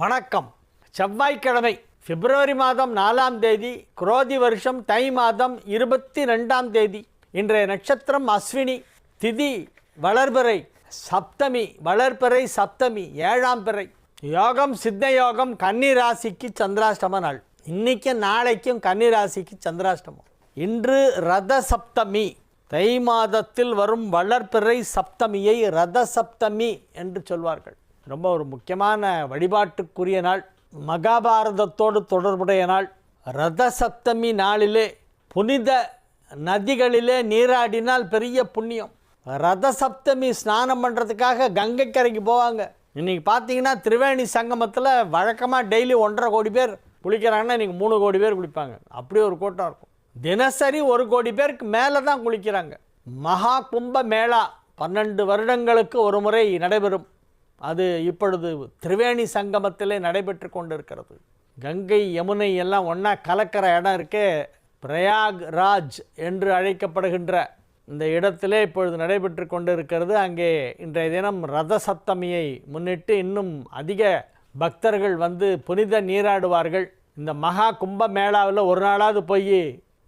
வணக்கம். செவ்வாய்க்கிழமை பிப்ரவரி மாதம் 4ஆம் தேதி, குரோதி வருஷம் தை மாதம் 22ஆம் தேதி. இன்றைய நட்சத்திரம் அஸ்வினி, திதி வளர்பிறை, சப்தமி, வளர்பிறை சப்தமி, 7ஆம் பிறை. யோகம் சித்த யோகம், கன்னி ராசிக்கு சந்திராஷ்டம நாள். இன்னைக்கும் நாளைக்கும் கன்னி ராசிக்கு சந்திராஷ்டமம். இன்று ரத சப்தமி. தை மாதத்தில் வரும் வளர்பிறை சப்தமியை ரத சப்தமி என்று சொல்வார்கள். ரொம்ப ஒரு முக்கியமான வழிபாட்டுக்குரிய நாள், மகாபாரதத்தோடு தொடர்புடைய நாள். ரத சப்தமி நாளிலே புனித நதிகளிலே நீராடினால் பெரிய புண்ணியம். ரத சப்தமி ஸ்நானம் பண்ணுறதுக்காக கங்கை கரைக்கு போவாங்க. இன்றைக்கி பார்த்தீங்கன்னா திரிவேணி சங்கமத்தில் வழக்கமாக டெய்லி 1.5 கோடி பேர் குளிக்கிறாங்கன்னா இன்றைக்கி 3 கோடி பேர் குளிப்பாங்க. அப்படி ஒரு கூட்டம் இருக்கும். தினசரி 1 கோடி பேருக்கு மேலே தான் குளிக்கிறாங்க. மகா கும்ப மேளா 12 வருடங்களுக்கு ஒரு முறை நடைபெறும். அது இப்பொழுது திரிவேணி சங்கமத்திலே நடைபெற்று கொண்டிருக்கிறது. கங்கை யமுனை எல்லாம் ஒன்றா கலக்கிற இடம் இருக்கே, பிரயாக்ராஜ் என்று அழைக்கப்படுகின்ற இந்த இடத்திலே இப்பொழுது நடைபெற்று கொண்டிருக்கிறது. அங்கே இன்றைய தினம் ரத சப்தமியை முன்னிட்டு இன்னும் அதிக பக்தர்கள் வந்து புனித நீராடுவார்கள். இந்த மகா கும்ப மேளாவில் ஒரு நாளாவது போய்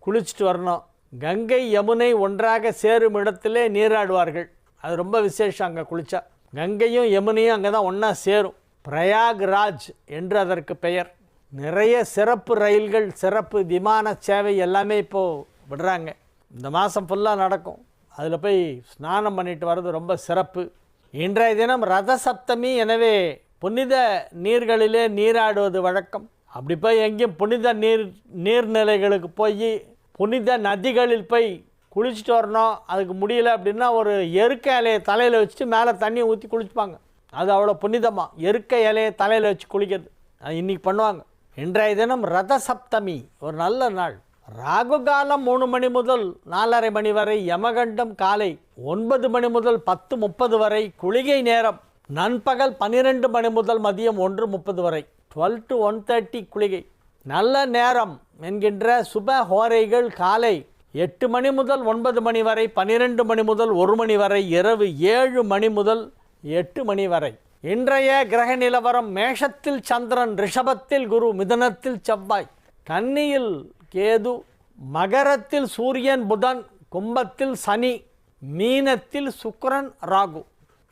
குளிச்சுட்டு வரணும். கங்கை யமுனை ஒன்றாக சேரும் இடத்திலே நீராடுவார்கள். அது ரொம்ப விசேஷம். அங்கே குளித்தா கங்கையும் யமுனையும் அங்கே தான் ஒன்றா சேரும். பிரயாக்ராஜ் என்று அதற்கு பெயர். நிறைய சிறப்பு ரயில்கள், சிறப்பு விமான சேவை எல்லாமே இப்போது விடுறாங்க. இந்த மாதம் ஃபுல்லாக நடக்கும். அதில் போய் ஸ்நானம் பண்ணிட்டு வர்றது ரொம்ப சிறப்பு. இன்றைய தினம் ரத சப்தமி. எனவே புனித நீர்களிலே நீராடுவது வழக்கம். அப்படி போய் எங்கேயும் புனித நீர்நிலைகளுக்கு போய் புனித நதிகளில் போய் குளிச்சுட்டு வரணும். அதுக்கு முடியல அப்படின்னா ஒரு எருக்க இலையை தலையில் வச்சுட்டு மேலே தண்ணியை ஊற்றி குளிச்சுப்பாங்க. அது அவ்வளோ புனிதமாக எருக்க இலையை தலையில் வச்சு குளிக்கிறது. அது இன்றைக்கி பண்ணுவாங்க. இன்றைய தினம் ரத சப்தமி, ஒரு நல்ல நாள். ராகு காலம் 3 மணி முதல் 4:30 மணி வரை, யமகண்டம் காலை 9 மணி முதல் 10:30 வரை, குளிகை நேரம் நண்பகல் 12 மணி முதல் மதியம் 1:30 வரை, 12 to 1:30 குளிகை. நல்ல நேரம் என்கின்ற சுப ஹோரைகள் காலை 8 மணி முதல் 9 மணி வரை, 12 மணி முதல் 1 மணி வரை, இரவு 7 மணி முதல் 8 மணி வரை. இன்றைய கிரக நிலவரம்: மேஷத்தில் சந்திரன், ரிஷபத்தில் குரு, மிதுனத்தில் செவ்வாய், கன்னியில் கேது, மகரத்தில் சூரியன் புதன், கும்பத்தில் சனி, மீனத்தில் சுக்கிரன் ராகு.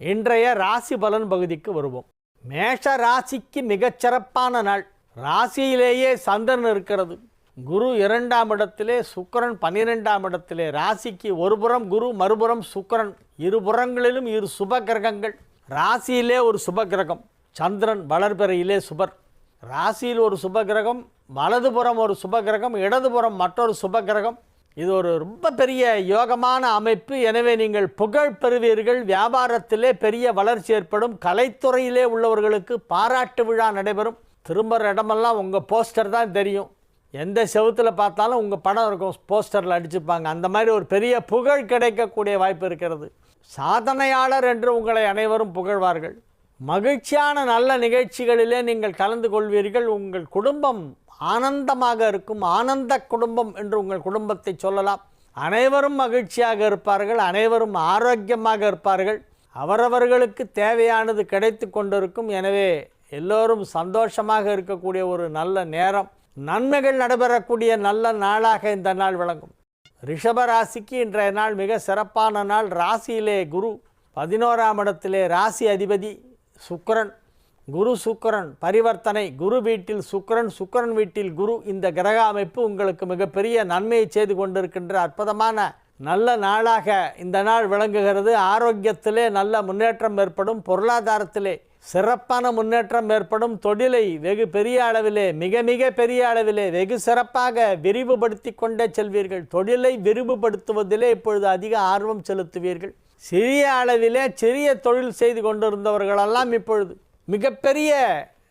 இன்றைய ராசி பலன் பகுதிக்கு வருவோம். மேஷ ராசிக்கு மிகச்சிறப்பான நாள். ராசியிலேயே சந்திரன் இருக்கிறது. குரு 2ஆம் இடத்திலே, சுக்கிரன் 12ஆம் இடத்திலே. ராசிக்கு ஒரு புறம் குரு, மறுபுறம் சுக்கிரன். இருபுறங்களிலும் 2 சுப கிரகங்கள். ராசியிலே ஒரு சுப கிரகம் சந்திரன், வளர்பிறையிலே சுபர். ராசியில் ஒரு சுப கிரகம், வலதுபுறம் ஒரு சுப கிரகம், இடதுபுறம் மற்றொரு சுப கிரகம். இது ஒரு ரொம்ப பெரிய யோகமான அமைப்பு. எனவே நீங்கள் புகழ் பெறுவீர்கள். வியாபாரத்திலே பெரிய வளர்ச்சி ஏற்படும். கலைத்துறையிலே உள்ளவர்களுக்கு பாராட்டு விழா நடைபெறும். திரும்புகிற இடமெல்லாம் உங்கள் போஸ்டர் தான் தெரியும். எந்த செவுத்தில் பார்த்தாலும் உங்கள் படம் இருக்கும், போஸ்டரில் அடிச்சுப்பாங்க. அந்த மாதிரி ஒரு பெரிய புகழ் கிடைக்கக்கூடிய வாய்ப்பு இருக்கிறது. சாதனையாளர் என்று உங்களை அனைவரும் புகழ்வார்கள். மகிழ்ச்சியான நல்ல நிகழ்ச்சிகளிலே நீங்கள் கலந்து கொள்வீர்கள். உங்கள் குடும்பம் ஆனந்தமாக இருக்கும். ஆனந்த குடும்பம் என்று உங்கள் குடும்பத்தை சொல்லலாம். அனைவரும் மகிழ்ச்சியாக இருப்பார்கள். அனைவரும் ஆரோக்கியமாக இருப்பார்கள். அவரவர்களுக்கு தேவையானது கிடைத்து கொண்டிருக்கும். எனவே எல்லோரும் சந்தோஷமாக இருக்கக்கூடிய ஒரு நல்ல நேரம், நன்மைகள் நடைபெறக்கூடிய நல்ல நாளாக இந்த நாள் விளங்கும். ரிஷப ராசிக்கு இன்றைய நாள் மிக சிறப்பான நாள். ராசியிலே குரு, 11ஆம் இடத்திலே ராசி அதிபதி சுக்கிரன். குரு சுக்கிரன் பரிவர்த்தனை. குரு வீட்டில் சுக்கிரன், சுக்கிரன் வீட்டில் குரு. இந்த கிரக அமைப்பு உங்களுக்கு மிகப்பெரிய நன்மையை செய்து கொண்டிருக்கின்ற அற்புதமான நல்ல நாளாக இந்த நாள் விளங்குகிறது. ஆரோக்கியத்திலே நல்ல முன்னேற்றம் ஏற்படும். பொருளாதாரத்திலே சிறப்பான முன்னேற்றம் ஏற்படும். தொழிலை வெகு பெரிய அளவிலே, மிக மிக பெரிய அளவிலே வெகு சிறப்பாக விரிவுபடுத்தி கொண்டே செல்வீர்கள். தொழிலை விரிவுபடுத்துவதிலே இப்பொழுது அதிக ஆர்வம் செலுத்துவீர்கள். சிறிய அளவிலே சிறிய தொழில் செய்து கொண்டிருந்தவர்களெல்லாம் இப்பொழுது மிகப்பெரிய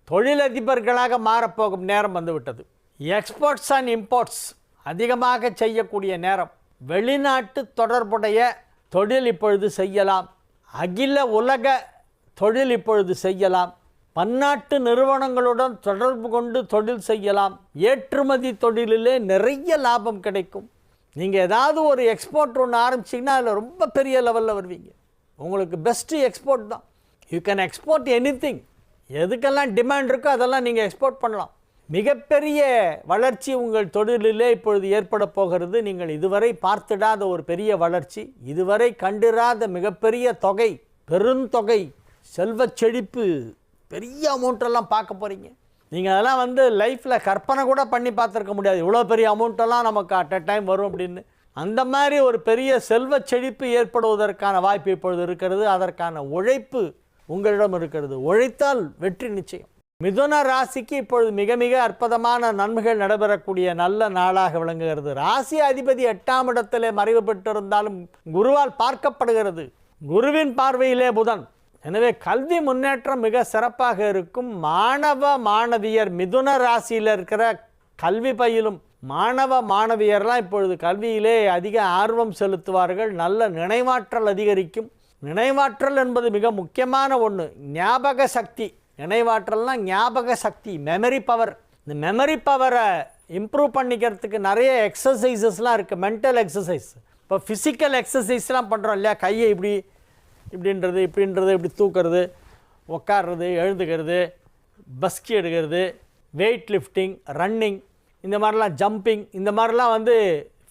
தொழிலதிபர்களாக மாறப்போகும் நேரம் வந்துவிட்டது. எக்ஸ்போர்ட்ஸ் அண்ட் இம்போர்ட்ஸ் அதிகமாக செய்யக்கூடிய நேரம். வெளிநாட்டு தொடர்புடைய தொழில் இப்பொழுது செய்யலாம். அகில உலக தொழில் இப்பொழுது செய்யலாம். பன்னாட்டு நிறுவனங்களுடன் தொடர்பு கொண்டு தொழில் செய்யலாம். ஏற்றுமதி தொழிலிலே நிறைய லாபம் கிடைக்கும். நீங்கள் ஏதாவது ஒரு எக்ஸ்போர்ட் ஒன்று ஆரம்பிச்சிங்கன்னா அதில் ரொம்ப பெரிய லெவலில் வருவீங்க. உங்களுக்கு பெஸ்ட்டு எக்ஸ்போர்ட் தான். You can export anything. எதுக்கெல்லாம் டிமாண்ட் இருக்கோ அதெல்லாம் நீங்கள் எக்ஸ்போர்ட் பண்ணலாம். மிகப்பெரிய வளர்ச்சி உங்கள் தொழிலிலே இப்பொழுது ஏற்பட போகிறது. நீங்கள் இதுவரை பார்த்திடாத ஒரு பெரிய வளர்ச்சி, இதுவரை கண்டிராத மிகப்பெரிய தொகை, பெருந்தொகை, செல்வச் செழிப்பு, பெரிய அமௌண்ட்டெல்லாம் பார்க்க போகிறீங்க. நீங்கள் அதெல்லாம் லைஃப்பில் கற்பனை கூட பண்ணி பார்த்துருக்க முடியாது. இவ்வளோ பெரிய அமௌண்ட்டெல்லாம் நமக்கு அட் அ டைம் வரும் அப்படின்னு. அந்த மாதிரி ஒரு பெரிய செல்வச் செழிப்பு ஏற்படுவதற்கான வாய்ப்பு இப்பொழுது இருக்கிறது. அதற்கான உழைப்பு உங்களிடம் இருக்கிறது. உழைத்தால் வெற்றி நிச்சயம். மிதுன ராசிக்கு இப்பொழுது மிக மிக அற்புதமான நன்மைகள் நடைபெறக்கூடிய நல்ல நாளாக விளங்குகிறது. ராசி அதிபதி 8ஆம் இடத்திலே மறைவு பெற்றிருந்தாலும் குருவால் பார்க்கப்படுகிறது. குருவின் பார்வையிலே புதன். எனவே கல்வி முன்னேற்றம் மிக சிறப்பாக இருக்கும். மாணவ மாணவியர், மிதுன ராசியில் இருக்கிற கல்வி பயிலும் மாணவ மாணவியர்லாம் இப்பொழுது கல்வியிலே அதிக ஆர்வம் செலுத்துவார்கள். நல்ல நினைவாற்றல் அதிகரிக்கும். நினைவாற்றல் என்பது மிக முக்கியமான ஒன்று. ஞாபக சக்தி, நினைவாற்றல்னால் ஞாபக சக்தி, மெமரி பவர். இந்த மெமரி பவரை இம்ப்ரூவ் பண்ணிக்கிறதுக்கு நிறைய எக்ஸசைசஸ்லாம் இருக்குது. Mental exercise. இப்போ ஃபிசிக்கல் எக்ஸசைஸ்லாம் பண்ணுறோம் இல்லையா? கையை இப்படின்றது, இப்படி தூக்கிறது, உட்காடுறது, எழுந்துக்கிறது, பஸ்கி எடுக்கிறது, வெயிட் லிஃப்டிங், ரன்னிங், இந்த மாதிரிலாம் ஜம்பிங், இந்த மாதிரிலாம்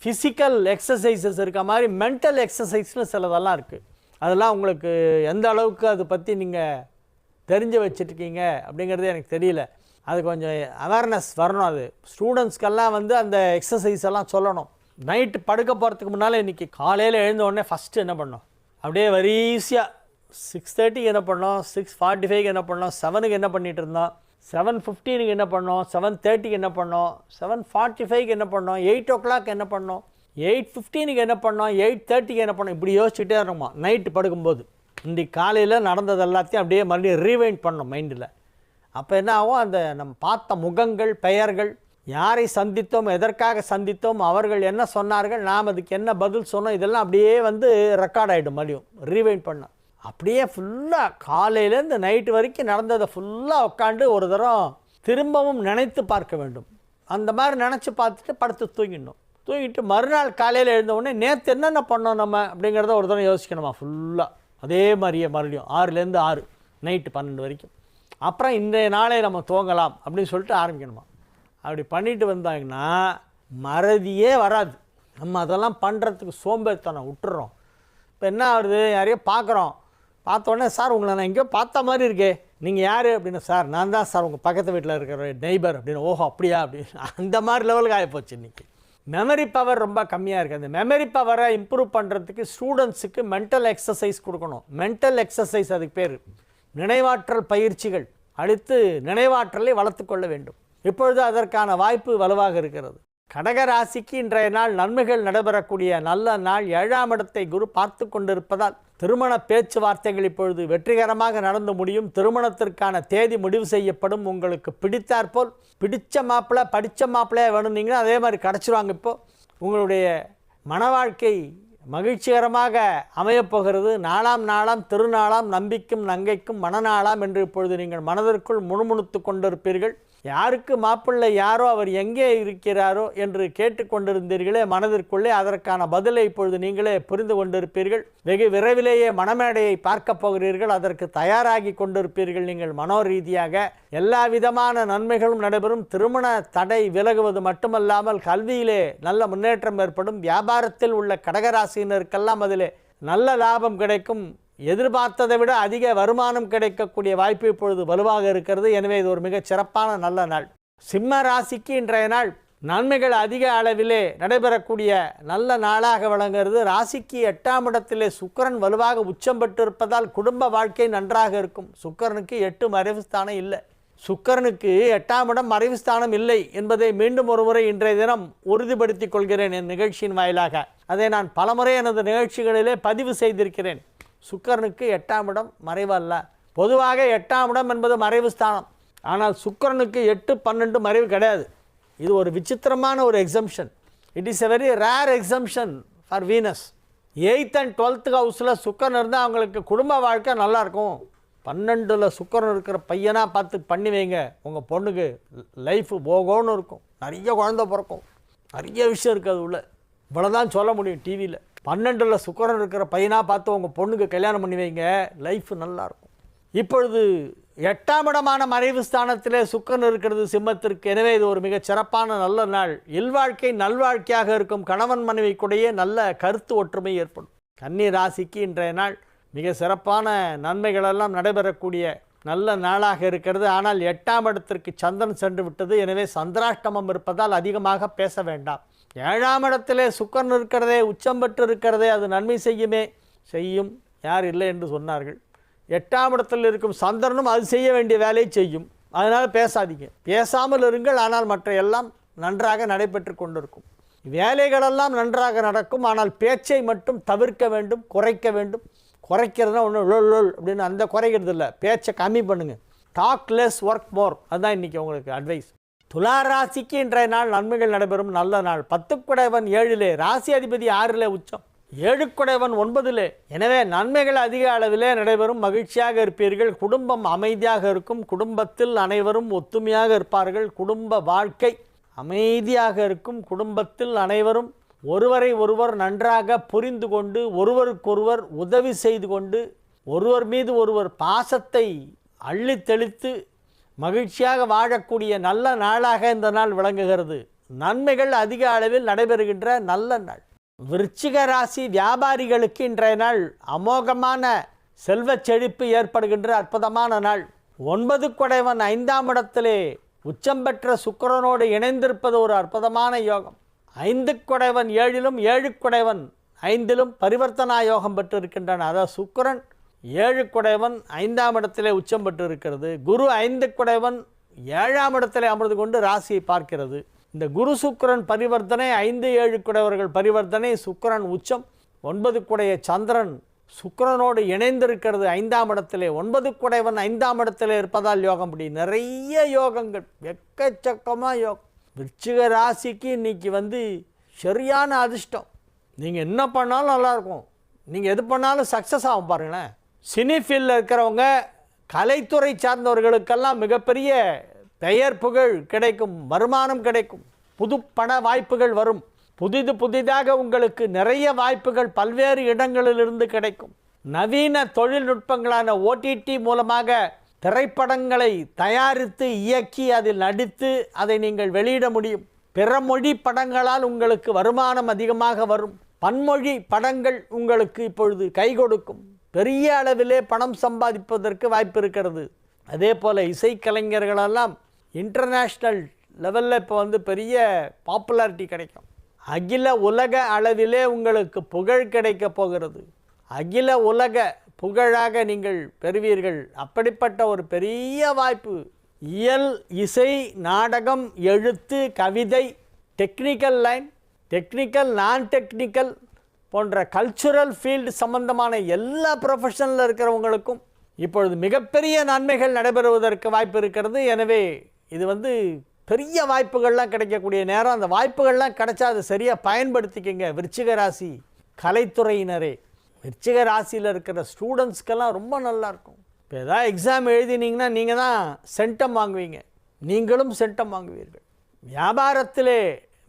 ஃபிசிக்கல் எக்ஸசைசஸ் இருக்க மாதிரி மென்டல் எக்ஸசைஸ்னு சிலதெல்லாம் இருக்குது. அதெல்லாம் உங்களுக்கு எந்த அளவுக்கு அதை பற்றி நீங்கள் தெரிஞ்சு வச்சுருக்கீங்க அப்படிங்கிறது எனக்கு தெரியல. அது கொஞ்சம் அவேர்னஸ் வரணும். அது ஸ்டூடெண்ட்ஸ்க்கெல்லாம் அந்த எக்ஸசைஸ் எல்லாம் சொல்லணும். நைட்டு படுக்க போகிறதுக்கு முன்னால் இன்றைக்கி காலையில் எழுந்த உடனே ஃபஸ்ட்டு என்ன பண்ணோம், அப்படியே வரிசையாக 6:30க்கு என்ன பண்ணோம், 6:45க்கு என்ன பண்ணோம், 7க்கு என்ன பண்ணிகிட்டு இருந்தோம், 7:15க்கு என்ன பண்ணோம், 7:30க்கு என்ன பண்ணோம், 7:45க்கு என்ன பண்ணோம், 8 o'clock என்ன பண்ணோம், 8:15க்கு என்ன பண்ணோம், 8:30க்கு என்ன பண்ணோம், இப்படி யோசிச்சுட்டே இருக்கோமா நைட்டு படுக்கும்போது. இன்றைக்கி காலையில் நடந்தது எல்லாத்தையும் அப்படியே மறுபடியும் ரீவைண்ட் பண்ணோம் மைண்டில். அப்போ என்ன ஆகும், நம்ம பார்த்த முகங்கள், பெயர்கள், யாரை சந்தித்தோம், எதற்காக சந்தித்தோம், அவர்கள் என்ன சொன்னார்கள், நாம் அதுக்கு என்ன பதில் சொன்னோம், இதெல்லாம் அப்படியே ரெக்கார்ட் ஆகிடும். மறுபடியும் ரீவைண்ட் பண்ணோம். அப்படியே ஃபுல்லாக காலையிலேருந்து நைட்டு வரைக்கும் நடந்ததை ஃபுல்லாக உட்காந்து ஒரு தரம் திரும்பவும் நினைத்து பார்க்க வேண்டும். அந்த மாதிரி நினச்சி பார்த்துட்டு படுத்து தூங்கிடணும். தூங்கிட்டு மறுநாள் காலையில் எழுந்த உடனே நேற்று என்னென்ன பண்ணோம் நம்ம அப்படிங்கிறத ஒரு தரம் யோசிக்கணுமா ஃபுல்லாக. அதே மாதிரியே மறுபடியும் 6லேருந்து 6 நைட்டு 12 வரைக்கும். அப்புறம் இந்த நாளை நம்ம துவங்கலாம் அப்படின்னு சொல்லிட்டு ஆரம்பிக்கணுமா. அப்படி பண்ணிட்டு வந்தாங்கன்னா மறதியே வராது. நம்ம அதெல்லாம் பண்ணுறதுக்கு சோம்பேறித்தனம் விட்டுறோம். இப்போ என்ன ஆகுது, யாரையோ பார்க்குறோம், பார்த்தோன்னே சார் உங்களை நான் எங்கேயோ பார்த்த மாதிரி இருக்கே, நீங்கள் யார் அப்படின்னு, சார் நான் தான் சார் உங்கள் பக்கத்து வீட்டில் இருக்கிற நெய்பர் அப்படின்னு. ஓஹோ அப்படியா அப்படின்னு அந்த மாதிரி லெவலுக்கு ஆகிப்போச்சு இன்றைக்கி. மெமரி பவர் ரொம்ப கம்மியாக இருக்குது. அந்த மெமரி பவரை இம்ப்ரூவ் பண்ணுறதுக்கு ஸ்டூடெண்ட்ஸுக்கு மென்டல் எக்ஸசைஸ் கொடுக்கணும். மென்டல் எக்ஸசைஸ் அதுக்கு பேர். நினைவாற்றல் பயிற்சிகள் அளித்து நினைவாற்றலை வளர்த்து கொள்ள வேண்டும். இப்பொழுது அதற்கான வாய்ப்பு வலுவாக இருக்கிறது. கடகராசிக்கு இன்றைய நாள் நன்மைகள் நடைபெறக்கூடிய நல்ல நாள். 7ஆம் இடத்தை குரு பார்த்து கொண்டிருப்பதால் திருமண பேச்சுவார்த்தைகள் இப்பொழுது வெற்றிகரமாக நடந்து முடியும். திருமணத்திற்கான தேதி முடிவு செய்யப்படும். உங்களுக்கு பிடித்தாற்போல் பிடிச்ச மாப்பிள்ளை, படித்த மாப்பிள்ளையாக வேணும்னீங்கன்னா அதே மாதிரி கிடச்சிருவாங்க. இப்போது உங்களுடைய மன வாழ்க்கை மகிழ்ச்சிகரமாக அமையப்போகிறது. நாளாம் திருநாளாம் நம்பிக்கும் நங்கைக்கும் மனநாளாம் என்று இப்பொழுது நீங்கள் மனதிற்குள் முணுமுணுத்து கொண்டிருப்பீர்கள். யாருக்கு மாப்பிள்ளை யாரோ அவர் எங்கே இருக்கிறாரோ என்று கேட்டுக்கொண்டிருந்தீர்களே மனதிற்குள்ளே, அதற்கான பதிலை இப்பொழுது நீங்களே புரிந்து கொண்டிருப்பீர்கள். வெகு விரைவிலேயே மணமேடையை பார்க்க போகிறீர்கள். அதற்கு தயாராகி கொண்டிருப்பீர்கள். நீங்கள் மனோரீதியாக எல்லா விதமான நன்மைகளும் நடைபெறும். திருமண தடை விலகுவது மட்டுமல்லாமல் கல்வியிலே நல்ல முன்னேற்றம் ஏற்படும். வியாபாரத்தில் உள்ள கடகராசியினருக்கெல்லாம் அதிலே நல்ல லாபம் கிடைக்கும். எதிர்பார்த்ததை விட அதிக வருமானம் கிடைக்கக்கூடிய வாய்ப்பு இப்பொழுது வலுவாக இருக்கிறது. எனவே இது ஒரு மிகச் சிறப்பான நல்ல நாள். சிம்ம ராசிக்கு இன்றைய நாள் நன்மைகள் அதிக அளவிலே நடைபெறக்கூடிய நல்ல நாளாக விளங்குகிறது. ராசிக்கு 8ஆம் இடத்திலே சுக்கிரன் வலுவாக உச்சம் பெற்றிருப்பதால் குடும்ப வாழ்க்கை நன்றாக இருக்கும். சுக்கிரனுக்கு 8 மறைவு ஸ்தானம் இல்லை. சுக்கிரனுக்கு 8ஆம் இடம் மறைவு ஸ்தானம் இல்லை என்பதை மீண்டும் ஒரு முறை இன்றைய தினம் உறுதிப்படுத்திக் கொள்கிறேன் என் நிகழ்ச்சியின் வாயிலாக. அதை நான் பலமுறை எனது நிகழ்ச்சிகளிலே பதிவு செய்திருக்கிறேன். சுக்கிரனுக்கு 8ஆம் இடம் மறைவு அல்ல. பொதுவாக 8ஆம் இடம் என்பது மறைவு ஸ்தானம். ஆனால் சுக்கிரனுக்கு 8, 12 மறைவு கிடையாது. இது ஒரு விசித்திரமான ஒரு exemption. It is a very rare exemption for Venus. 8th and 12th ஹவுஸில் சுக்கிரன் இருந்தால் அவங்களுக்கு குடும்ப வாழ்க்கை நல்லாயிருக்கும். 12ல் சுக்கிரன் இருக்கிற பையனாக பார்த்து பண்ணி வைங்க. உங்கள் பொண்ணுக்கு லைஃபு போகோன்னு இருக்கும். நிறைய குழந்தை பிறக்கும். நிறைய விஷயம் இருக்குது அது உள்ள. இவ்வளோதான் சொல்ல முடியும் டிவியில். 12ல் சுக்கிரன் இருக்கிற பையனாக பார்த்து உங்கள் பொண்ணுக்கு கல்யாணம் பண்ணி வைங்க. லைஃபு நல்லாயிருக்கும். இப்பொழுது 8ஆம் இடமான மறைவு ஸ்தானத்திலே சுக்கிரன் இருக்கிறது சிம்மத்திற்கு. எனவே இது ஒரு மிகச் சிறப்பான நல்ல நாள். இல்வாழ்க்கை நல்வாழ்க்கையாக இருக்கும். கணவன் மனைவிக்குடைய நல்ல கருத்து ஒற்றுமை ஏற்படும். கன்னி ராசிக்கு இன்றைய நாள் மிக சிறப்பான நன்மைகளெல்லாம் நடைபெறக்கூடிய நல்ல நாளாக இருக்கிறது. ஆனால் 8ஆம் இடத்திற்கு சந்திரன் சென்று விட்டது. எனவே சந்திராஷ்டமம் இருப்பதால் அதிகமாக பேச வேண்டாம். 7ஆம் இடத்திலே சுக்கிரன் இருக்கிறதே, உச்சம் பெற்று இருக்கிறதே, அது நன்மை செய்யுமே. செய்யும், யார் இல்லை என்று சொன்னார்கள். 8ஆம் இடத்தில் இருக்கும் சந்திரனும் அது செய்ய வேண்டிய வேலையை செய்யும். அதனால் பேசாதீங்க, பேசாமல் இருங்கள். ஆனால் மற்ற எல்லாம் நன்றாக நடைபெற்று கொண்டிருக்கும். வேலைகளெல்லாம் நன்றாக நடக்கும். ஆனால் பேச்சை மட்டும் தவிர்க்க வேண்டும், குறைக்க வேண்டும். குறைக்கிறதுனா ஒன்றும் லொல் அப்படின்னு அந்த குறைக்கிறது இல்லை, பேச்சை கம்மி பண்ணுங்கள். டாக் லெஸ் ஒர்க் மோர், அதுதான் இன்றைக்கி உங்களுக்கு அட்வைஸ். துலா ராசிக்கு இன்றைய நாள் நன்மைகள் நடைபெறும் நல்ல நாள். 10 குடைவன் 7லே, ராசி அதிபதி 6லே உச்சம், 7 குடைவன் 9லே. எனவே நன்மைகள் அதிக அளவிலே நடைபெறும். மகிழ்ச்சியாக இருப்பீர்கள். குடும்பம் அமைதியாக இருக்கும். குடும்பத்தில் அனைவரும் ஒத்துமையாக இருப்பார்கள். குடும்ப வாழ்க்கை அமைதியாக இருக்கும். குடும்பத்தில் அனைவரும் ஒருவரை ஒருவர் நன்றாக புரிந்து கொண்டு, ஒருவருக்கொருவர் உதவி செய்து கொண்டு, ஒருவர் மீது ஒருவர் பாசத்தை அள்ளி தெளித்து மகிழ்ச்சியாக வாழக்கூடிய நல்ல நாளாக இந்த நாள் விளங்குகிறது. நன்மைகள் அதிக அளவில் நடைபெறுகின்ற நல்ல நாள். விருச்சிக ராசி வியாபாரிகளுக்கு இன்றைய நாள் அமோகமான செல்வ செழிப்பு ஏற்படுகின்ற அற்புதமான நாள். 9 குடைவன் 5ஆம் இடத்திலே உச்சம் பெற்ற சுக்கிரனோடு இணைந்திருப்பது ஒரு அற்புதமான யோகம். 5 குடைவன் 7லும் 7 குடைவன் 5லும் பரிவர்த்தனா யோகம் பெற்று இருக்கின்றன. அதாவது சுக்கிரன் 7 குடைவன் 5ஆம் இடத்திலே உச்சம் பெற்று இருக்கிறது. குரு 5 குடைவன் 7ஆம் இடத்திலே அமர்ந்து கொண்டு ராசியை பார்க்கிறது. இந்த குரு சுக்கிரன் பரிவர்த்தனை, 5 7 குடைவர்கள் பரிவர்த்தனை, சுக்கிரன் உச்சம், 9 குடைய சந்திரன் சுக்கிரனோடு இணைந்திருக்கிறது 5ஆம் இடத்திலே. 9 குடைவன் 5ஆம் இடத்திலே இருப்பதால் யோகம். அப்படி நிறைய யோகங்கள், எக்கச்சக்கமாக யோகம். விருச்சிக ராசிக்கு இன்றைக்கி சரியான அதிர்ஷ்டம். நீங்கள் என்ன பண்ணாலும் நல்லாயிருக்கும். நீங்கள் எது பண்ணாலும் சக்ஸஸ் ஆகும். பாருங்களேன், சினி ஃபீல்டில் இருக்கிறவங்க, கலைத்துறை சார்ந்தவர்களுக்கெல்லாம் மிகப்பெரிய பெயர் புகழ் கிடைக்கும், வருமானம் கிடைக்கும், புது பண வாய்ப்புகள் வரும். புதிதாக உங்களுக்கு நிறைய வாய்ப்புகள் பல்வேறு இடங்களிலிருந்து கிடைக்கும். நவீன தொழில்நுட்பங்களான OTT மூலமாக திரைப்படங்களை தயாரித்து இயக்கி அதில் நடித்து அதை நீங்கள் வெளியிட முடியும். பிற மொழி படங்களால் உங்களுக்கு வருமானம் அதிகமாக வரும். பன்மொழி படங்கள் உங்களுக்கு இப்பொழுது கை கொடுக்கும். பெரிய அளவிலே பணம் சம்பாதிப்பதற்கு வாய்ப்பு இருக்கிறது. அதே போல் இசைக்கலைஞர்களெல்லாம் இன்டர்நேஷ்னல் லெவலில் இப்போ பெரிய பாப்புலாரிட்டி கிடைக்கும். அகில உலக அளவிலே உங்களுக்கு புகழ் கிடைக்க போகிறது. அகில உலக புகழாக நீங்கள் பெறுவீர்கள். அப்படிப்பட்ட ஒரு பெரிய வாய்ப்பு. இயல், இசை, நாடகம், எழுத்து, கவிதை, டெக்னிக்கல் லைன், டெக்னிக்கல், நான் டெக்னிக்கல் போன்ற கல்ச்சுரல் ஃபீல்டு சம்பந்தமான எல்லா ப்ரொஃபஷனில் இருக்கிறவங்களுக்கும் இப்பொழுது மிகப்பெரிய நன்மைகள் நடைபெறுவதற்கு வாய்ப்பு இருக்கிறது. எனவே இது பெரிய வாய்ப்புகள்லாம் கிடைக்கக்கூடிய நேரம். அந்த வாய்ப்புகள்லாம் கிடைச்சா அதை சரியாக பயன்படுத்திக்கங்க. விருச்சிக ராசி கலைத்துறையினரே, விருச்சிக ராசியில் இருக்கிற ஸ்டூடெண்ட்ஸ்க்கெல்லாம் ரொம்ப நல்லாயிருக்கும். இப்போ ஏதாவது எக்ஸாம் எழுதினீங்கன்னா நீங்கள் தான் சென்டம் வாங்குவீங்க, நீங்களும் சென்டம் வாங்குவீர்கள். வியாபாரத்திலே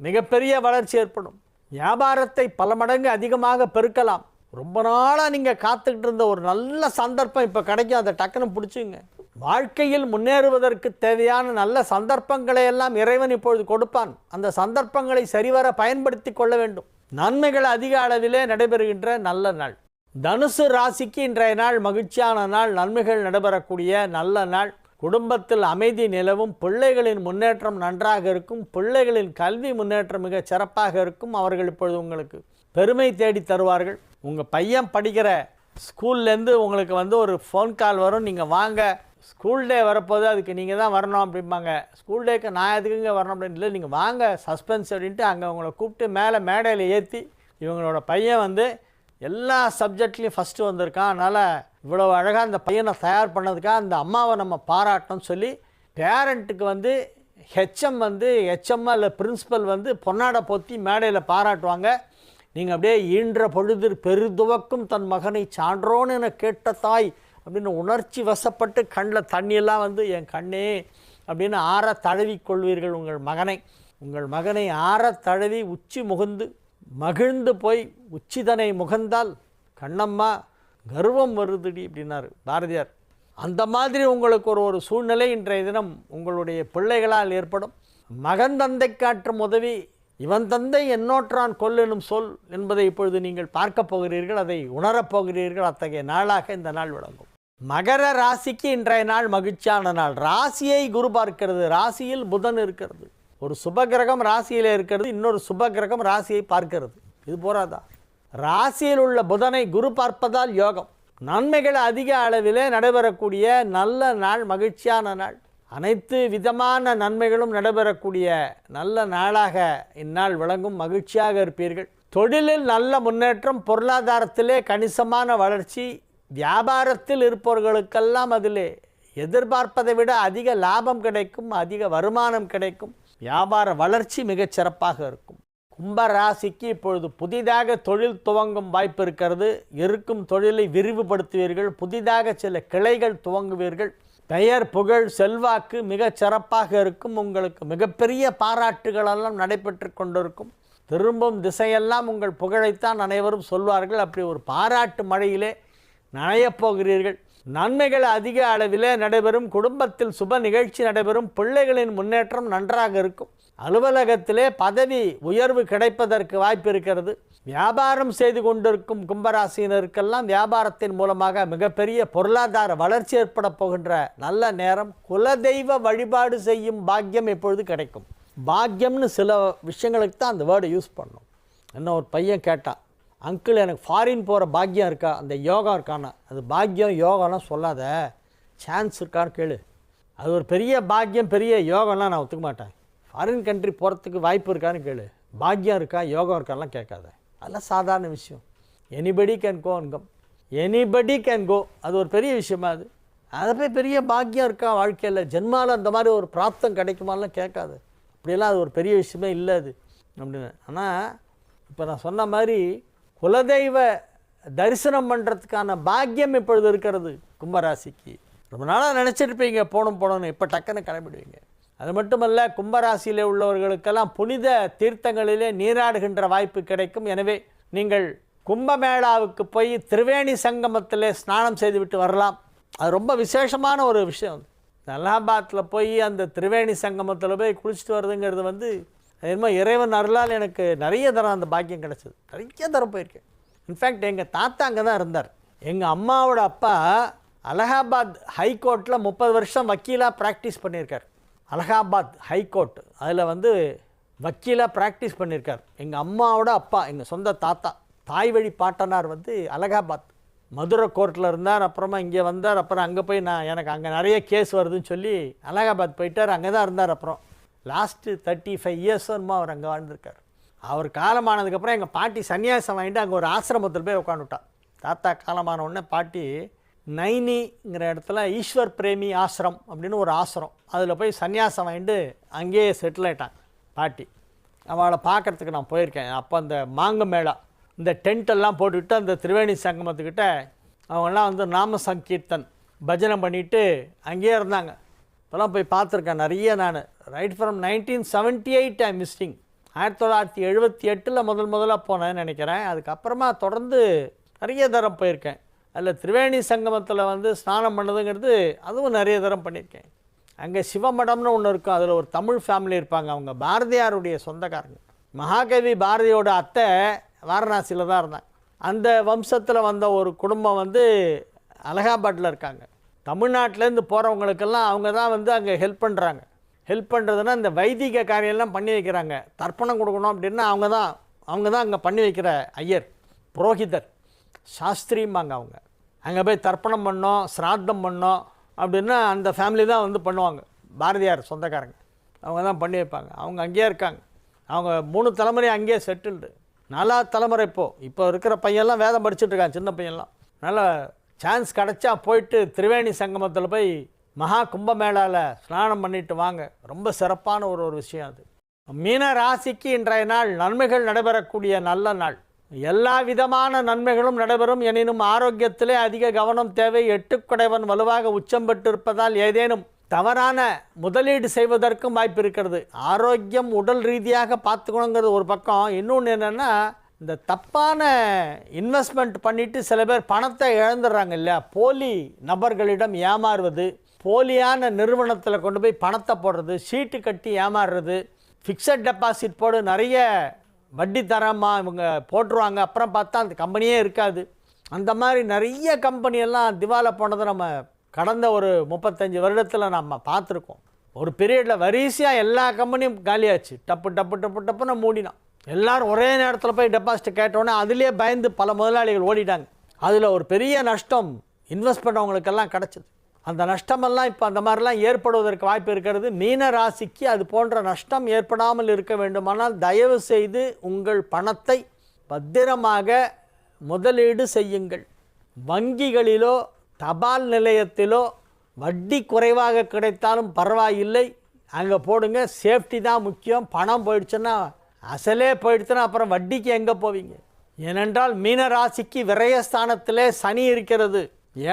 மிகப்பெரிய வளர்ச்சி ஏற்படும். வியாபாரத்தை பல மடங்கு அதிகமாக பெருக்கலாம். ரொம்ப நாளாக நீங்கள் காத்துக்கிட்டு இருந்த ஒரு நல்ல சந்தர்ப்பம் இப்போ கிடைக்கும். அதை டக்குன்னு பிடிச்சிங்க. வாழ்க்கையில் முன்னேறுவதற்கு தேவையான நல்ல சந்தர்ப்பங்களை எல்லாம் இறைவன் இப்பொழுது கொடுப்பான். அந்த சந்தர்ப்பங்களை சரிவர பயன்படுத்தி கொள்ள வேண்டும். நன்மைகள் அதிக அளவிலே நடைபெறுகின்ற நல்ல நாள். தனுசு ராசிக்கு இன்றைய நாள் மகிழ்ச்சியான நாள். நன்மைகள் நடைபெறக்கூடிய நல்ல நாள். குடும்பத்தில் அமைதி நிலவும். பிள்ளைகளின் முன்னேற்றம் நன்றாக இருக்கும். பிள்ளைகளின் கல்வி முன்னேற்றம் மிக சிறப்பாக இருக்கும். அவர்கள் இப்பொழுது உங்களுக்கு பெருமை தேடி தருவார்கள். உங்கள் பையன் படிக்கிற ஸ்கூல்லேருந்து உங்களுக்கு ஒரு ஃபோன் கால் வரும். நீங்கள் வாங்க, ஸ்கூல் டே வரப்போது, அதுக்கு நீங்கள் தான் வரணும் அப்படிம்பாங்க. ஸ்கூல் டேக்கு நான் எதுக்குங்க வரணும் அப்படின்னு இல்லை, நீங்கள் வாங்க சஸ்பென்ஸ் அப்படின்ட்டு அங்கே உங்களை கூப்பிட்டு மேலே மேடையில் ஏற்றி, இவங்களோட பையன் எல்லா சப்ஜெக்ட்லேயும் ஃபஸ்ட்டு வந்திருக்கான், அதனால் இவ்வளோ அழகாக அந்த பையனை தயார் பண்ணதுக்காக அந்த அம்மாவை நம்ம பாராட்டணும்னு சொல்லி பேரண்ட்டுக்கு ஹெச்எம் ஹெச்எம்மா இல்லை பிரின்ஸிபல் பொன்னாடை பொத்தி மேடையில் பாராட்டுவாங்க. நீங்கள் அப்படியே ஈன்ற பொழுது பெருதுவக்கும் தன் மகனை சான்றோன்னு என கேட்ட தாய் அப்படின்னு உணர்ச்சி வசப்பட்டு கண்ணில் தண்ணியெல்லாம் என் கண்ணே அப்படின்னு ஆற தழுவி கொள்வீர்கள். உங்கள் மகனை ஆற தழுவி உச்சி முகந்து மகிழ்ந்து போய் உச்சிதனை முகந்தால் கண்ணம்மா கர்வம் வருதுடி அப்படின்னாரு பாரதியார். அந்த மாதிரி உங்களுக்கு ஒரு சூழ்நிலை இன்றைய தினம் உங்களுடைய பிள்ளைகளால் ஏற்படும். மகன் தந்தை காற்றும் உதவி, இவன் தந்தை என்னோற்றான் கொல்லெனும் சொல் என்பதை இப்பொழுது நீங்கள் பார்க்க போகிறீர்கள், அதை உணரப்போகிறீர்கள். அத்தகைய நாளாக இந்த நாள் விளங்கும். மகர ராசிக்கு இன்றைய நாள் மகிழ்ச்சியான நாள். ராசியை குரு பார்க்கிறது, ராசியில் புதன் இருக்கிறது. ஒரு சுபகிரகம் ராசியில் இருக்கிறது, இன்னொரு சுபகிரகம் ராசியை பார்க்கிறது. இது போறாதா? ராசியில் உள்ள புதனை குரு பார்ப்பதால் யோகம், நன்மைகள் அதிக அளவிலே நடைபெறக்கூடிய நல்ல நாள், மகிழ்ச்சியான நாள். அனைத்து விதமான நன்மைகளும் நடைபெறக்கூடிய நல்ல நாளாக இந்நாள் விளங்கும். மகிழ்ச்சியாக இருப்பீர்கள். தொழிலில் நல்ல முன்னேற்றம், பொருளாதாரத்திலே கணிசமான வளர்ச்சி, வியாபாரத்தில் இருப்பவர்களுக்கெல்லாம் அதிலே எதிர்பார்ப்பதை விட அதிக லாபம் கிடைக்கும், அதிக வருமானம் கிடைக்கும். வியாபார வளர்ச்சி மிகச் சிறப்பாக இருக்கும். கும்ப ராசிக்கு இப்பொழுது புதிதாக தொழில் துவங்கும் வாய்ப்பு இருக்கிறது. இருக்கும் தொழிலை விரிவுபடுத்துவீர்கள், புதிதாக சில கிளைகள் துவங்குவீர்கள். பெயர் புகழ் செல்வாக்கு மிகச் சிறப்பாக இருக்கும். உங்களுக்கு மிகப்பெரிய பாராட்டுகளெல்லாம் நடைபெற்று கொண்டிருக்கும். திரும்பும் திசையெல்லாம் உங்கள் புகழைத்தான் அனைவரும் சொல்வார்கள். அப்படி ஒரு பாராட்டு மழையிலே நனையப் போகிறீர்கள். நன்மைகள் அதிக அளவிலே நடைபெறும். குடும்பத்தில் சுப நிகழ்ச்சி நடைபெறும். பிள்ளைகளின் முன்னேற்றம் நன்றாக இருக்கும். அலுவலகத்திலே பதவி உயர்வு கிடைப்பதற்கு வாய்ப்பு இருக்கிறது. வியாபாரம் செய்து கொண்டிருக்கும் கும்பராசினருக்கெல்லாம் வியாபாரத்தின் மூலமாக மிகப்பெரிய பொருளாதார வளர்ச்சி ஏற்பட போகின்ற நல்ல நேரம். குலதெய்வ வழிபாடு செய்யும் பாக்கியம் எப்பொழுது கிடைக்கும். பாக்கியம்னு சில விஷயங்களுக்கு தான் அந்த வேர்டை யூஸ் பண்ணணும். என்ன ஒரு பையன் கேட்டான், அங்கிள் எனக்கு ஃபாரின் போகிற பாக்கியம் இருக்கா, அந்த யோகா இருக்கானா? அது பாக்கியம் யோகாலாம் சொல்லாத, சான்ஸ் இருக்கான்னு கேளு. அது ஒரு பெரிய பாக்கியம், பெரிய யோகம்லாம் நான் ஒத்துக்க மாட்டேன். ஃபாரின் கண்ட்ரி போகிறதுக்கு வாய்ப்பு இருக்கான்னு கேளு. பாக்கியம் இருக்கா யோகம் இருக்கான்லாம் கேட்காத. அதெல்லாம் சாதாரண விஷயம். எனிபடி கேன் கோ அன்கம், எனிபடி கேன் கோ. அது ஒரு பெரிய விஷயமா? அதை போய் பெரிய பாக்கியம் இருக்கா வாழ்க்கையில், ஜென்மாவில் அந்த மாதிரி ஒரு பிராப்தம் கிடைக்குமாலாம் கேட்காது. அப்படியெல்லாம் அது ஒரு பெரிய விஷயமே இல்லை அது அப்படின்னு. ஆனால் இப்போ நான் சொன்ன மாதிரி குலதெய்வ தரிசனம் பண்ணுறதுக்கான பாக்கியம் இப்பொழுது இருக்கிறது கும்பராசிக்கு. ரொம்ப நாளாக நினச்சிருப்பீங்க போகணும்னு, இப்போ டக்குன்னு கிளம்பிடுவீங்க. அது மட்டுமல்ல, கும்பராசியில் உள்ளவர்களுக்கெல்லாம் புனித தீர்த்தங்களிலே நீராடுகின்ற வாய்ப்பு கிடைக்கும். எனவே நீங்கள் கும்பமேளாவுக்கு போய் திரிவேணி சங்கமத்திலே ஸ்நானம் செய்துவிட்டு வரலாம். அது ரொம்ப விசேஷமான ஒரு விஷயம். அலகாபாத்தில் போய் அந்த திரிவேணி சங்கமத்தில் போய் குளிச்சுட்டு வருதுங்கிறது அது என்னமோ இறைவன் அருளால் எனக்கு நிறைய தரம் அந்த பாக்கியம் கிடச்சிது. நிறைய தரம் போயிருக்கேன். இன்ஃபேக்ட் எங்கள் தாத்தா அங்கே தான் இருந்தார். எங்கள் அம்மாவோட அப்பா அலகாபாத் ஹைகோர்ட்டில் 30 வருஷம் வக்கீலாக ப்ராக்டிஸ் பண்ணியிருக்கார். அலகாபாத் ஹைகோர்ட் அதில் வக்கீலாக ப்ராக்டிஸ் பண்ணியிருக்கார். எங்கள் அம்மாவோட அப்பா, எங்கள் சொந்த தாத்தா, தாய் வழி பாட்டனார் அலகாபாத் மதுரை கோர்ட்டில் இருந்தார். அப்புறமா இங்கே வந்தார். அப்புறம் அங்கே போய் எனக்கு அங்கே நிறைய கேஸ் வருதுன்னு சொல்லி அலகாபாத் போயிட்டார். அங்கே தான் இருந்தார். அப்புறம் லாஸ்ட்டு 35 இயர்ஸ் அவர் அங்கே வாழ்ந்திருக்கார். அவர் காலமானதுக்கப்புறம் எங்கள் பாட்டி சன்னியாசம் வாங்கிட்டு அங்கே ஒரு ஆசிரமத்தில் போய் உட்காந்துட்டார். தாத்தா காலமான உடனே பாட்டி நைனிங்கிற இடத்துல ஈஸ்வர் பிரேமி ஆசிரம் அப்படின்னு ஒரு ஆசிரம், அதில் போய் சன்னியாசம் வாங்கிட்டு அங்கேயே செட்டில் ஆகிட்டாங்க பாட்டி. அவளை பார்க்குறதுக்கு நான் போயிருக்கேன். அப்போ அந்த மாங்க மேளா, இந்த டென்ட்டெல்லாம் போட்டுக்கிட்டு அந்த திரிவேணி சங்கமத்துக்கிட்ட அவங்கெல்லாம் நாம சங்கீர்த்தன் பஜனை பண்ணிவிட்டு அங்கேயே இருந்தாங்க. இப்போலாம் போய் பார்த்துருக்கேன் நிறைய. நான் ரைட் ஃப்ரம் 1978 ஐம் விசிட்டிங். 1978 முதல்ல போனேன்னு நினைக்கிறேன். அதுக்கப்புறமா தொடர்ந்து நிறைய தரம் போயிருக்கேன். அதில் திரிவேணி சங்கமத்தில் ஸ்நானம் பண்ணதுங்கிறது அதுவும் நிறைய தரம் பண்ணியிருக்கேன். அங்கே சிவமடம்னு ஒன்று இருக்கும். அதில் ஒரு தமிழ் ஃபேமிலி இருப்பாங்க. அவங்க பாரதியாருடைய சொந்தக்காரங்க. மகாகவி பாரதியோட அத்தை வாரணாசியில் தான் இருந்தாங்க. அந்த வம்சத்தில் வந்த ஒரு குடும்பம் அலகாபாத்தில் இருக்காங்க. தமிழ்நாட்டிலேருந்து போகிறவங்களுக்கெல்லாம் அவங்க தான் அங்கே ஹெல்ப் பண்ணுறாங்க. ஹெல்ப் பண்ணுறதுன்னா இந்த வைதிக காரியெல்லாம் பண்ணி வைக்கிறாங்க. தர்ப்பணம் கொடுக்கணும் அப்படின்னா அவங்க தான் அங்கே பண்ணி வைக்கிற ஐயர், புரோஹிதர், சாஸ்திரிம்பாங்க. அவங்க அங்கே போய் தர்ப்பணம் பண்ணோம், சிராத்தம் பண்ணோம் அப்படின்னா அந்த ஃபேமிலி தான் பண்ணுவாங்க. பாரதியார் சொந்தக்காரங்க அவங்க தான் பண்ணி வைப்பாங்க. அவங்க அங்கேயே இருக்காங்க. அவங்க 3 தலைமுறை அங்கேயே செட்டில்டு. 4வது தலைமுறை இப்போ இருக்கிற பையன்லாம் வேதம் படிச்சுட்டு இருக்காங்க, சின்ன பையன்லாம். நல்ல சான்ஸ் கிடச்சா போயிட்டு திரிவேணி சங்கமத்தில் போய் மகா கும்பமேளாவில் ஸ்நானம் பண்ணிட்டு வாங்க. ரொம்ப சிறப்பான ஒரு விஷயம் அது. மீன ராசிக்கு இன்றைய நாள் நன்மைகள் நடைபெறக்கூடிய நல்ல நாள். எல்லா விதமான நன்மைகளும் நடைபெறும். எனினும் ஆரோக்கியத்திலே அதிக கவனம் தேவை. 8 வலுவாக உச்சம் பெற்றிருப்பதால் ஏதேனும் தவறான முதலீடு செய்வதற்கும் வாய்ப்பு இருக்கிறது. ஆரோக்கியம் உடல் ரீதியாக பார்த்துக்கணுங்கிறது ஒரு பக்கம். இன்னொன்று என்னென்னா, இந்த தப்பான இன்வெஸ்ட்மெண்ட் பண்ணிவிட்டு சில பேர் பணத்தை இழந்துடுறாங்க இல்லையா, போலி நபர்களிடம் ஏமாறுவது, போலியான நிறுவனத்தில் கொண்டு போய் பணத்தை போடுறது, சீட்டு கட்டி ஏமாறுறது, ஃபிக்ஸட் டெபாசிட் போடு நிறைய வட்டி தரமாக இவங்க போட்டுருவாங்க, அப்புறம் பார்த்தா அந்த கம்பெனியே இருக்காது. அந்த மாதிரி நிறைய கம்பெனியெல்லாம் திவாலை போனதை நம்ம கடந்த ஒரு 35 வருடத்தில் நம்ம பார்த்துருக்கோம். ஒரு பீரியடில் வரிசையாக எல்லா கம்பெனியும் காலியாச்சு, டப்பு டப்பு டப்பு டப்புன்னு மூடினான். எல்லோரும் ஒரே நேரத்தில் போய் டெபாசிட் கேட்டோன்னே அதுலேயே பயந்து பல முதலாளிகள் ஓடிட்டாங்க. அதில் ஒரு பெரிய நஷ்டம் இன்வெஸ்ட் பண்ணவங்களுக்கெல்லாம் கிடச்சிது. அந்த நஷ்டமெல்லாம் இப்போ அந்த மாதிரிலாம் ஏற்படுவதற்கு வாய்ப்பு இருக்கிறது. மீன ராசிக்கு அது போன்ற நஷ்டம் ஏற்படாமல் இருக்க வேண்டுமானால் தயவு செய்து உங்கள் பணத்தை பத்திரமாக முதலீடு செய்யுங்கள். வங்கிகளிலோ தபால் நிலையத்திலோ வட்டி குறைவாக கிடைத்தாலும் பரவாயில்லை, அங்கே போடுங்க. சேஃப்டி தான் முக்கியம். பணம் போயிடுச்சுன்னா, அசலே போயிடுச்சுன்னா அப்புறம் வட்டிக்கு எங்கே போவீங்க? ஏனென்றால் மீனராசிக்கு விரயஸ்தானத்திலே சனி இருக்கிறது.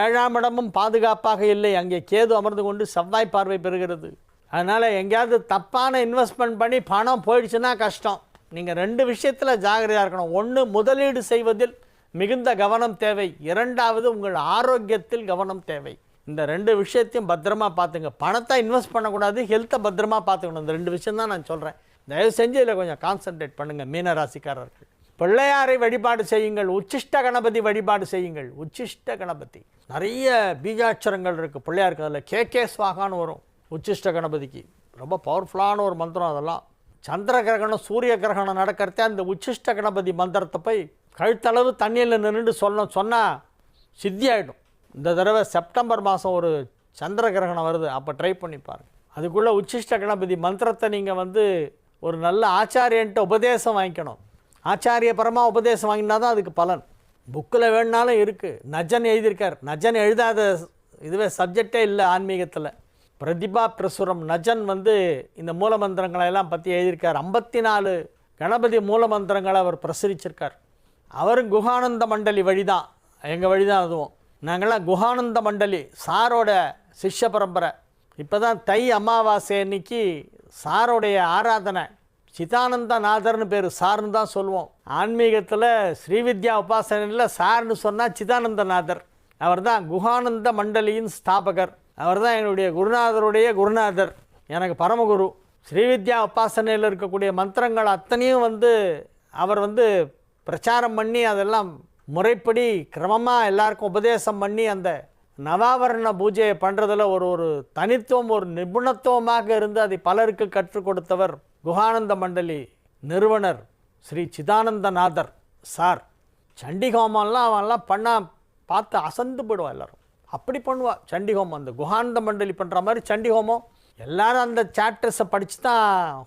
7ஆம் இடமும் பாதுகாப்பாக இல்லை, அங்கே கேது அமர்ந்து கொண்டு செவ்வாய் பார்வை பெறுகிறது. அதனால் எங்கேயாவது தப்பான இன்வெஸ்ட்மெண்ட் பண்ணி பணம் போயிடுச்சுன்னா கஷ்டம். நீங்கள் 2 விஷயத்தில் ஜாகிரதையாக இருக்கணும். ஒன்று, முதலீடு செய்வதில் மிகுந்த கவனம் தேவை. 2வது, உங்கள் ஆரோக்கியத்தில் கவனம் தேவை. இந்த 2 விஷயத்தையும் பத்திரமா பார்த்துங்க. பணத்தை இன்வெஸ்ட் பண்ணக்கூடாது, ஹெல்த்தை பத்திரமா பார்த்துக்கணும். இந்த 2 விஷயம் தான் நான் சொல்கிறேன். தயவு செஞ்சு இதில் கொஞ்சம் கான்சன்ட்ரேட் பண்ணுங்கள் மீனராசிக்காரர்கள். பிள்ளையாரை வழிபாடு செய்யுங்கள். உச்சிஷ்ட கணபதி வழிபாடு செய்யுங்கள். உச்சிஷ்ட கணபதி நிறைய பீஜாட்சரங்கள் இருக்குது பிள்ளையாருக்கு. அதில் கே ஸ்வாகான்னு வரும். உச்சிஷ்ட கணபதிக்கு ரொம்ப பவர்ஃபுல்லான ஒரு மந்திரம். அதெல்லாம் சந்திர கிரகணம் சூரிய கிரகணம் நடக்கிறதே அந்த உச்சிஷ்ட கணபதி மந்திரத்தை போய் கழுத்தளவு தண்ணியில் நின்று சொன்னால் சித்தி ஆகிடும். இந்த தடவை செப்டம்பர் மாதம் ஒரு சந்திர கிரகணம் வருது, அப்போ ட்ரை பண்ணி பாருங்கள். அதுக்குள்ளே உச்சிஷ்ட கணபதி மந்திரத்தை நீங்கள் ஒரு நல்ல ஆச்சாரியன்ட்ட உபதேசம் வாங்கிக்கணும். ஆச்சாரியபரமாக உபதேசம் வாங்கினா தான் அதுக்கு பலன். புக்கில் வேணுனாலும் இருக்குது. நஜன் எழுதியிருக்கார். நஜன் எழுதாத இதுவே சப்ஜெக்டே இல்லை ஆன்மீகத்தில். பிரதிபா பிரசுரம் நஜன் இந்த மூலமந்திரங்களை எல்லாம் பற்றி எழுதியிருக்கார். 54 கணபதி மூலமந்திரங்களை அவர் பிரசுரிச்சிருக்கார். அவரும் குஹானந்த மண்டலி வழி தான், எங்கள் வழி தான். அதுவும் நாங்கள்லாம் குஹானந்த மண்டலி சாரோட சிஷ்ய பரம்பரை. இப்போ தான் தை அமாவாசை அன்னைக்கு சாரோடைய ஆராதனை. சிதானந்த நாதர்னு பேர், சார்னு தான் சொல்லுவோம். ஆன்மீகத்தில் ஸ்ரீவித்யா உபாசனையில் சார்னு சொன்னால் சிதானந்த நாதர். அவர் தான் குஹானந்த மண்டலியின் ஸ்தாபகர். அவர் தான் என்னுடைய குருநாதருடைய குருநாதர், எனக்கு பரமகுரு. ஸ்ரீவித்யா உபாசனையில் இருக்கக்கூடிய மந்திரங்கள் அத்தனையும் அவர் பிரச்சாரம் பண்ணி அதெல்லாம் முறைப்படி கிரமமாக எல்லாருக்கும் உபதேசம் பண்ணி அந்த நவாவரண பூஜையை பண்ணுறதில் ஒரு தனித்துவம், ஒரு நிபுணத்துவமாக இருந்து அதை பலருக்கு கற்றுக் கொடுத்தவர் குஹானந்த மண்டலி நிறுவனர் ஸ்ரீ சிதானந்தநாதர் சார். சண்டிகோமம்லாம் அவன்லாம் பண்ணால் பார்த்து அசந்து போயிடுவா. எல்லோரும் அப்படி பண்ணுவா சண்டிகோமம். அந்த குஹானந்த மண்டலி பண்ணுற மாதிரி சண்டிகோமம். எல்லோரும் அந்த சாப்டர்ஸை படித்து தான்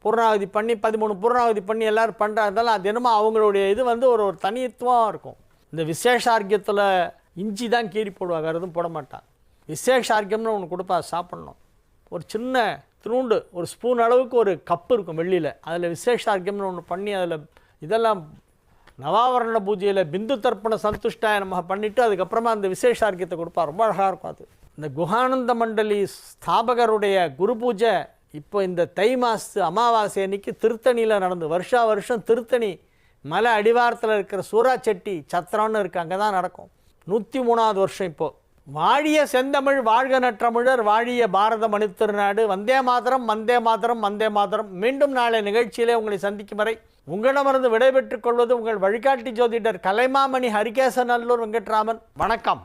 பூர்ணாவதி பண்ணி 13 பூர்ணாவதி பண்ணி எல்லோரும் பண்ணுறதால அது என்னமோ அவங்களுடைய இது ஒரு தனித்துவம் இருக்கும். இந்த விசேஷார்க்கியத்தில் இஞ்சி தான் கீறி போடுவாங்க, வேறு எதுவும் போட மாட்டான். விசேஷார்க்கியம்னு ஒன்று கொடுப்பா, சாப்பிட்ணும். ஒரு சின்ன திருண்டு ஒரு ஸ்பூன் அளவுக்கு ஒரு கப்பு இருக்கும் வெள்ளியில், அதில் விசேஷார்க்கியம்னு ஒன்று பண்ணி அதில் இதெல்லாம் நவாவரண பூஜையில் பிந்து தர்ப்பண சந்துஷ்டாய நம்ம பண்ணிவிட்டு அதுக்கப்புறமா அந்த விசேஷார்க்கியத்தை கொடுப்பா. ரொம்ப அழகாக இருக்கும் அது. இந்த குஹானந்த மண்டலி ஸ்தாபகருடைய குரு பூஜை இப்போ இந்த தை மாசத்து அமாவாசை அன்னைக்கு திருத்தணியில் நடந்து, வருஷம் திருத்தணி மலை அடிவாரத்தில் இருக்கிற சூறாச்செட்டி சத்திரம்னு இருக்குது, அங்கே தான் நடக்கும். 103வது வருஷம் இப்போது. வாழிய செந்தமிழ் வாழ்க நற்றமிழர் வாழிய பாரத மணித்திருநாடு. வந்தே மாதரம் வந்தே மாதரம் வந்தே மாதரம். மீண்டும் நாளை நிகழ்ச்சியிலே உங்களை சந்திக்கும் வரை உங்களிடமிருந்து விடைபெற்றுக் கொள்வது உங்கள் வழிகாட்டி ஜோதிடர் கலைமாமணி ஹரிகேசநல்லூர் வெங்கட்ராமன். வணக்கம்.